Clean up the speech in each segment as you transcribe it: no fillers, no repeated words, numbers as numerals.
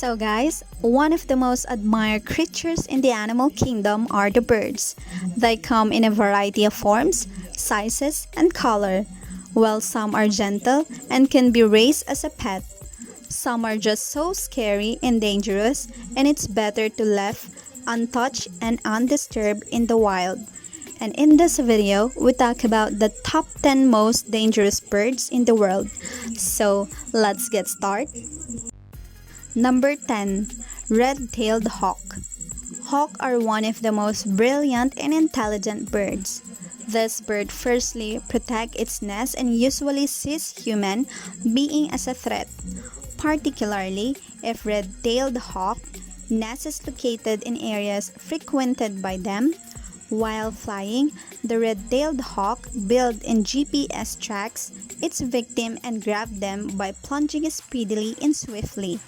So guys, one of the most admired creatures in the animal kingdom are the birds. They come in a variety of forms, sizes, and color. While some are gentle and can be raised as a pet, some are just so scary and dangerous, and it's better to left untouched and undisturbed in the wild. And in this video, we talk about the top 10 most dangerous birds in the world. So, let's get started. Number 10. Red-tailed hawk. Hawks are one of the most brilliant and intelligent birds. This bird firstly protects its nest and usually sees human being as a threat, particularly if red-tailed hawk nest is located in areas frequented by them. While flying, the red-tailed hawk builds in GPS tracks its victim and grabs them by plunging speedily and swiftly.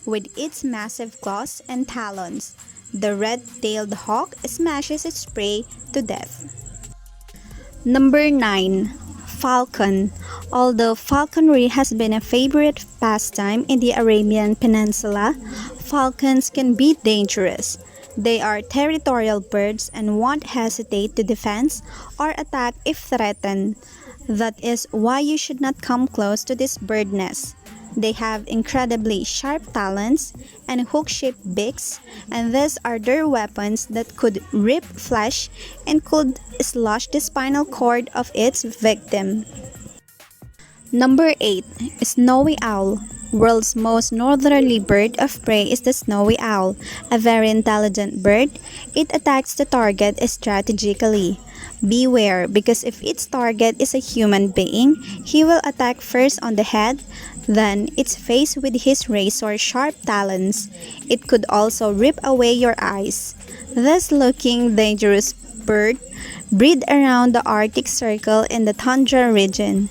With its massive claws and talons, the red-tailed hawk smashes its prey to death. Number 9. Falcon. Although falconry has been a favorite pastime in the Arabian Peninsula, falcons can be dangerous. They are territorial birds and won't hesitate to defend or attack if threatened. That is why you should not come close to this bird nest. They have incredibly sharp talons and hook-shaped beaks, and these are their weapons that could rip flesh and could slash the spinal cord of its victim. Number 8. Snowy owl. World's most northerly bird of prey is the snowy owl, a very intelligent bird. It attacks the target strategically. Beware, because if its target is a human being, he will attack first on the head, then its face with his razor-sharp talons. It could also rip away your eyes. This looking dangerous bird breed around the Arctic Circle in the tundra region.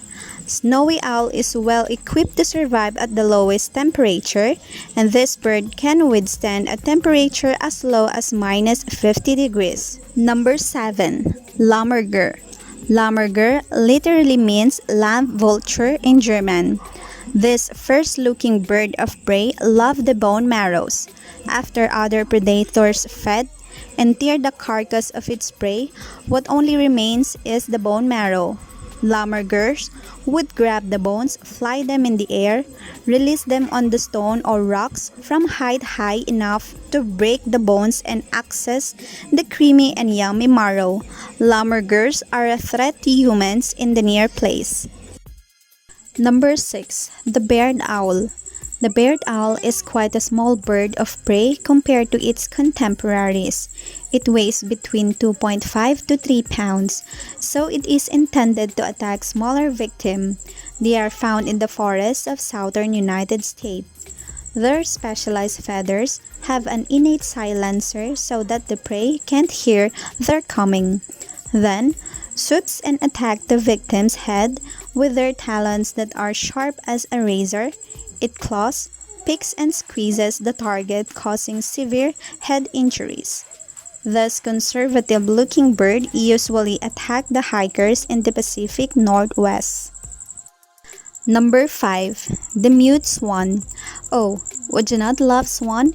Snowy owl is well equipped to survive at the lowest temperature, and this bird can withstand a temperature as low as minus 50 degrees. Number 7. Lammergeier. Lammergeier literally means lamb vulture in German. This first-looking bird of prey loves the bone marrows. After other predators fed and tear the carcass of its prey, what only remains is the bone marrow. Lammergeiers would grab the bones, fly them in the air, release them on the stone or rocks from height high enough to break the bones and access the creamy and yummy marrow. Lammergeiers are a threat to humans in the near place. Number 6. The barred owl. The barred owl is quite a small bird of prey compared to its contemporaries. It weighs between 2.5 to 3 pounds, so it is intended to attack smaller victims. They are found in the forests of southern United States. Their specialized feathers have an innate silencer so that the prey can't hear their coming. Then, swoops and attack the victim's head with their talons that are sharp as a razor. It claws, picks, and squeezes the target, causing severe head injuries. This conservative-looking bird usually attacks the hikers in the Pacific Northwest. Number 5. The mute swan. Oh, would you not love swan?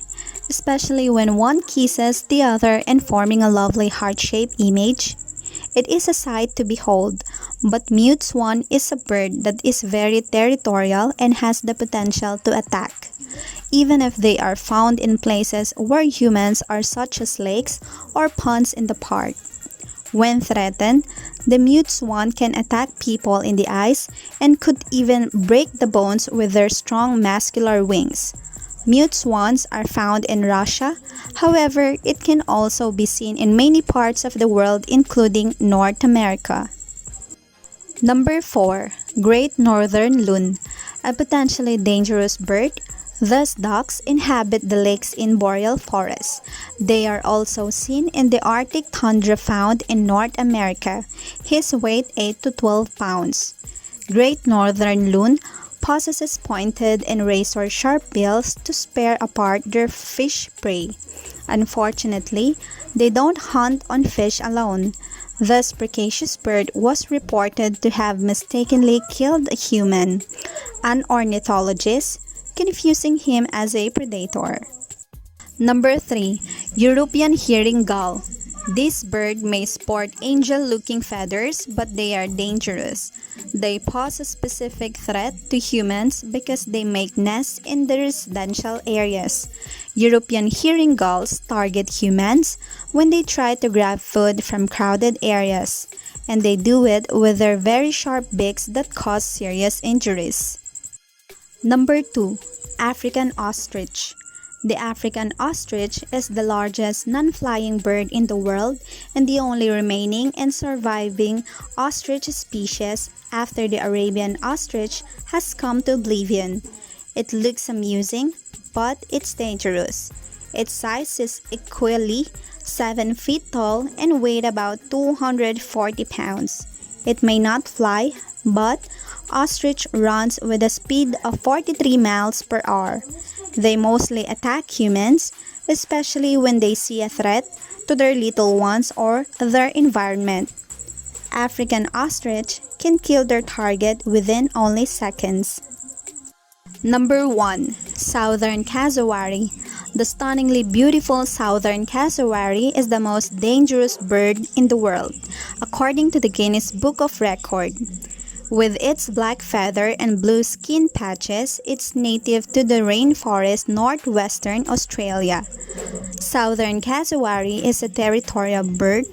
Especially when one kisses the other and forming a lovely heart-shaped image. It is a sight to behold, but mute swan is a bird that is very territorial and has the potential to attack, even if they are found in places where humans are, such as lakes or ponds in the park. When threatened, the mute swan can attack people in the eyes and could even break the bones with their strong muscular wings. Mute swans are found in Russia. However, it can also be seen in many parts of the world, including North America. Number 4. Great Northern Loon. A potentially dangerous bird. These ducks inhabit the lakes in boreal forests. They are also seen in the Arctic tundra found in North America. His weight 8 to 12 pounds. Great Northern Loon possesses pointed and razor-sharp bills to spare apart their fish prey. Unfortunately, they don't hunt on fish alone. This precocious bird was reported to have mistakenly killed a human. An ornithologist confusing him as a predator. Number 3. European Herring Gull. This bird may sport angel-looking feathers, but they are dangerous. They pose a specific threat to humans because they make nests in the residential areas. European herring gulls target humans when they try to grab food from crowded areas, and they do it with their very sharp beaks that cause serious injuries. Number 2. African Ostrich. The African ostrich is the largest non-flying bird in the world and the only remaining and surviving ostrich species after the Arabian ostrich has come to oblivion. It looks amusing, but it's dangerous. Its size is equally 7 feet tall and weighed about 240 pounds. It may not fly, but ostrich runs with a speed of 43 miles per hour. They mostly attack humans, especially when they see a threat to their little ones or their environment. African ostrich can kill their target within only seconds. Number 1. Southern Cassowary. The stunningly beautiful southern cassowary is the most dangerous bird in the world, according to the Guinness Book of Records. With its black feather and blue skin patches, it's native to the rainforest northwestern Australia. Southern cassowary is a territorial bird,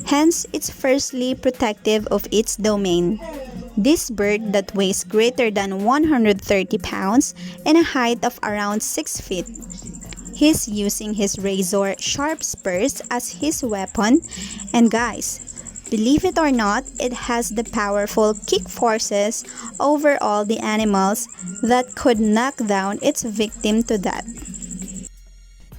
hence it's fiercely protective of its domain. This bird that weighs greater than 130 pounds and a height of around 6 feet. He's using his razor-sharp spurs as his weapon, and guys, believe it or not, it has the powerful kick forces over all the animals that could knock down its victim to death.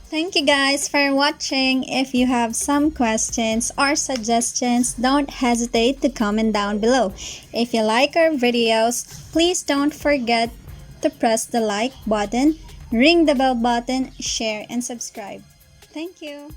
Thank you guys for watching. If you have some questions or suggestions, don't hesitate to comment down below. If you like our videos, please don't forget to press the like button, ring the bell button, share, and subscribe. Thank you.